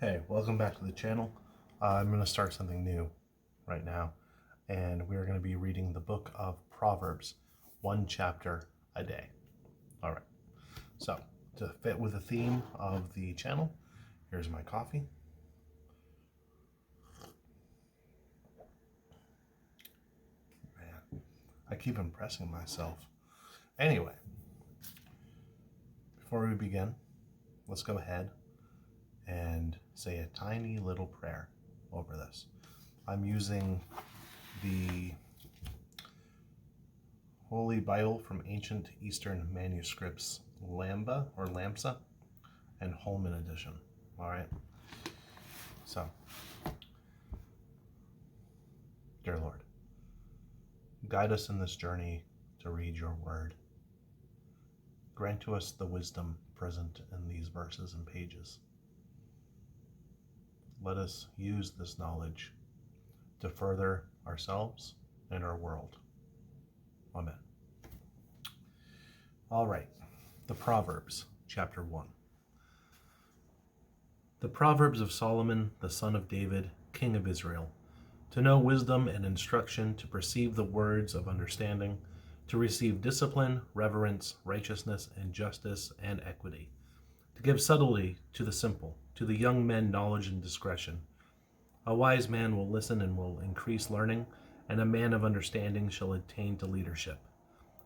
Hey, welcome back to the channel. I'm going to start something new right now, and we're going to be reading the book of Proverbs, one chapter a day. All right, so to fit with the theme of the channel, here's my coffee. Man, I keep impressing myself. Anyway, before we begin, let's go ahead and say a tiny little prayer over this. I'm using the Holy Bible from Ancient Eastern Manuscripts, Lamsa, and Holman edition. All right. So, dear Lord, guide us in this journey to read your word. Grant to us the wisdom present in these verses and pages. Let us use this knowledge to further ourselves and our world. Amen. All right, the Proverbs, chapter 1. The Proverbs of Solomon, the son of David, king of Israel, to know wisdom and instruction, to perceive the words of understanding, to receive discipline, reverence, righteousness, and justice, and equity, to give subtlety to the simple, to the young men knowledge and discretion. A wise man will listen and will increase learning, and a man of understanding shall attain to leadership.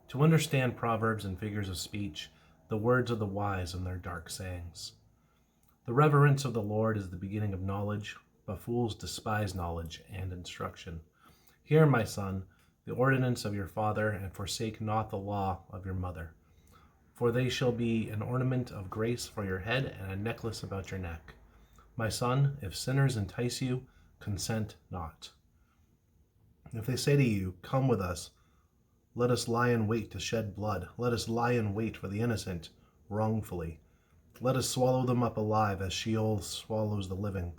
To understand proverbs and figures of speech, the words of the wise and their dark sayings. The reverence of the Lord is the beginning of knowledge, but fools despise knowledge and instruction. Hear, my son, the ordinance of your father, and forsake not the law of your mother. For they shall be an ornament of grace for your head and a necklace about your neck. My son, if sinners entice you, consent not. If they say to you, come with us, let us lie in wait to shed blood. Let us lie in wait for the innocent wrongfully. Let us swallow them up alive as Sheol swallows the living,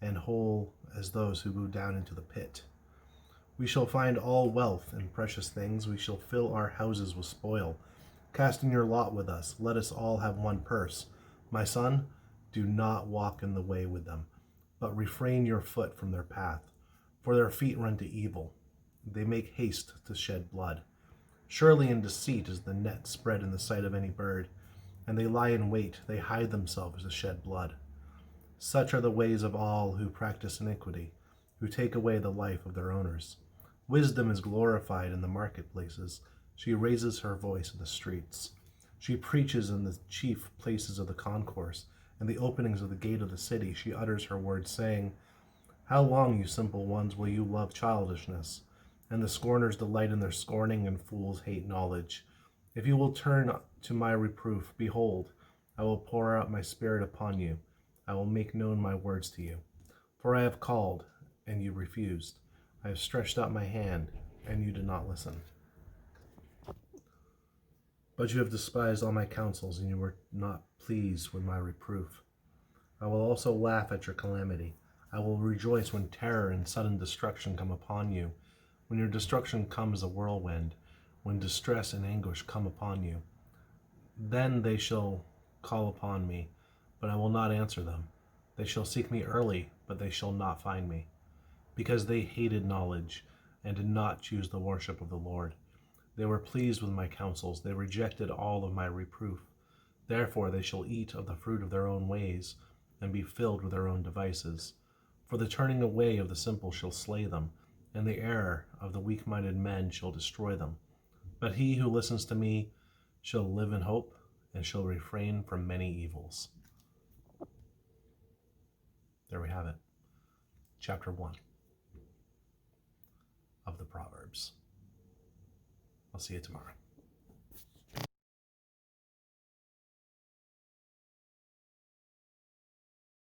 and whole as those who go down into the pit. We shall find all wealth and precious things. We shall fill our houses with spoil. Cast in your lot with us. Let us all have one purse. My son, do not walk in the way with them, but refrain your foot from their path. For their feet run to evil. They make haste to shed blood. Surely in deceit is the net spread in the sight of any bird, and they lie in wait, they hide themselves to shed blood. Such are the ways of all who practice iniquity, who take away the life of their owners. Wisdom is glorified in the marketplaces. She raises her voice in the streets. She preaches in the chief places of the concourse, and the openings of the gate of the city. She utters her words, saying, how long, you simple ones, will you love childishness? And the scorners delight in their scorning, and fools hate knowledge. If you will turn to my reproof, behold, I will pour out my spirit upon you. I will make known my words to you. For I have called, and you refused. I have stretched out my hand, and you did not listen. But you have despised all my counsels, and you were not pleased with my reproof. I will also laugh at your calamity. I will rejoice when terror and sudden destruction come upon you, when your destruction comes a whirlwind, when distress and anguish come upon you. Then they shall call upon me, but I will not answer them. They shall seek me early, but they shall not find me, because they hated knowledge and did not choose the worship of the Lord. They were pleased with my counsels. They rejected all of my reproof. Therefore they shall eat of the fruit of their own ways and be filled with their own devices. For the turning away of the simple shall slay them, and the error of the weak-minded men shall destroy them. But he who listens to me shall live in hope, and shall refrain from many evils. There we have it. Chapter 1 of the Proverbs. I'll see you tomorrow.